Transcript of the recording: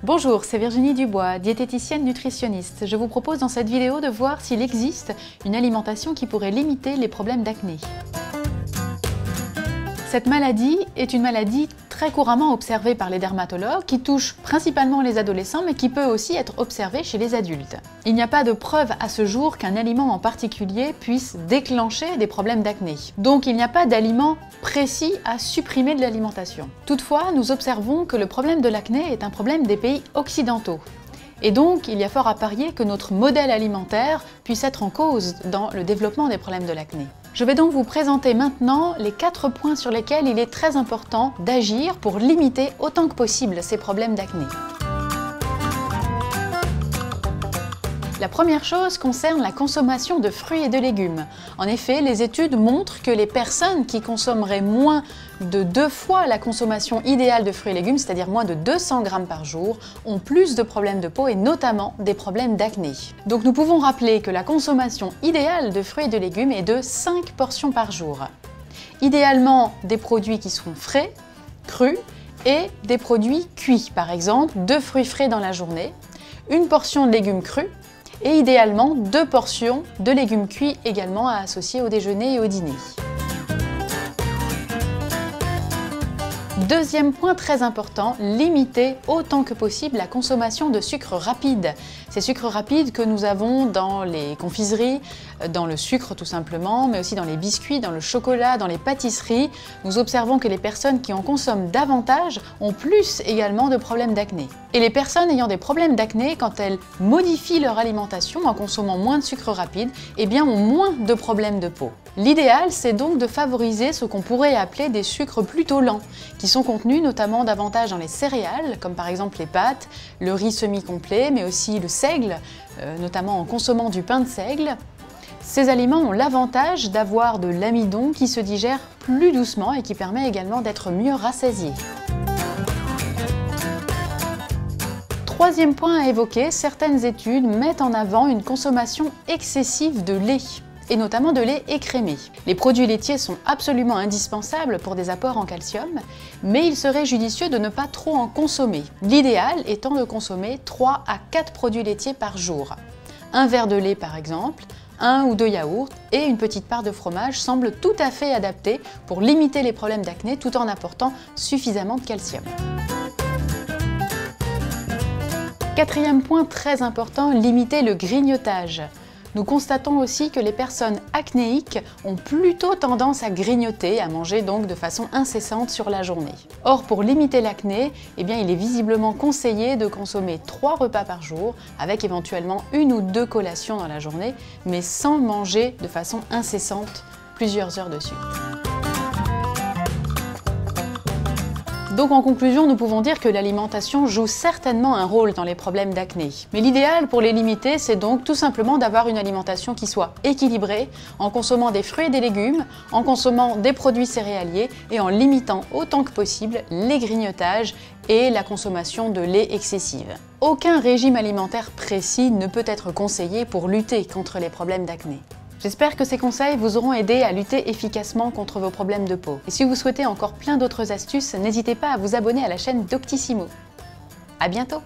Bonjour, c'est Virginie Dubois, diététicienne nutritionniste. Je vous propose dans cette vidéo de voir s'il existe une alimentation qui pourrait limiter les problèmes d'acné. Cette maladie est une maladie très couramment observée par les dermatologues qui touche principalement les adolescents mais qui peut aussi être observée chez les adultes. Il n'y a pas de preuve à ce jour qu'un aliment en particulier puisse déclencher des problèmes d'acné. Donc il n'y a pas d'aliment précis à supprimer de l'alimentation. Toutefois, nous observons que le problème de l'acné est un problème des pays occidentaux. Et donc, il y a fort à parier que notre modèle alimentaire puisse être en cause dans le développement des problèmes de l'acné. Je vais donc vous présenter maintenant les 4 points sur lesquels il est très important d'agir pour limiter autant que possible ces problèmes d'acné. La première chose concerne la consommation de fruits et de légumes. En effet, les études montrent que les personnes qui consommeraient moins de 2 fois la consommation idéale de fruits et légumes, c'est-à-dire moins de 200 grammes par jour, ont plus de problèmes de peau et notamment des problèmes d'acné. Donc nous pouvons rappeler que la consommation idéale de fruits et de légumes est de 5 portions par jour. Idéalement, des produits qui seront frais, crus et des produits cuits. Par exemple, 2 fruits frais dans la journée, une portion de légumes crus, et idéalement 2 portions de légumes cuits également à associer au déjeuner et au dîner. Deuxième point très important, limiter autant que possible la consommation de sucre rapide. Ces sucres rapides que nous avons dans les confiseries, dans le sucre tout simplement, mais aussi dans les biscuits, dans le chocolat, dans les pâtisseries. Nous observons que les personnes qui en consomment davantage ont plus également de problèmes d'acné. Et les personnes ayant des problèmes d'acné, quand elles modifient leur alimentation en consommant moins de sucre rapide, eh bien ont moins de problèmes de peau. L'idéal, c'est donc de favoriser ce qu'on pourrait appeler des sucres plutôt lents, qui sont contenus notamment davantage dans les céréales, comme par exemple les pâtes, le riz semi-complet, mais aussi le seigle, notamment en consommant du pain de seigle. Ces aliments ont l'avantage d'avoir de l'amidon qui se digère plus doucement et qui permet également d'être mieux rassasié. Troisième point à évoquer, certaines études mettent en avant une consommation excessive de lait, et notamment de lait écrémé. Les produits laitiers sont absolument indispensables pour des apports en calcium, mais il serait judicieux de ne pas trop en consommer. L'idéal étant de consommer 3 à 4 produits laitiers par jour. Un verre de lait par exemple, 1 ou 2 yaourts et une petite part de fromage semblent tout à fait adaptés pour limiter les problèmes d'acné tout en apportant suffisamment de calcium. Quatrième point très important, limiter le grignotage. Nous constatons aussi que les personnes acnéiques ont plutôt tendance à grignoter, à manger donc de façon incessante sur la journée. Or, pour limiter l'acné, eh bien, il est visiblement conseillé de consommer 3 repas par jour, avec éventuellement 1 ou 2 collations dans la journée, mais sans manger de façon incessante plusieurs heures de suite. Donc en conclusion, nous pouvons dire que l'alimentation joue certainement un rôle dans les problèmes d'acné. Mais l'idéal pour les limiter, c'est donc tout simplement d'avoir une alimentation qui soit équilibrée, en consommant des fruits et des légumes, en consommant des produits céréaliers et en limitant autant que possible les grignotages et la consommation de lait excessive. Aucun régime alimentaire précis ne peut être conseillé pour lutter contre les problèmes d'acné. J'espère que ces conseils vous auront aidé à lutter efficacement contre vos problèmes de peau. Et si vous souhaitez encore plein d'autres astuces, n'hésitez pas à vous abonner à la chaîne Doctissimo. À bientôt!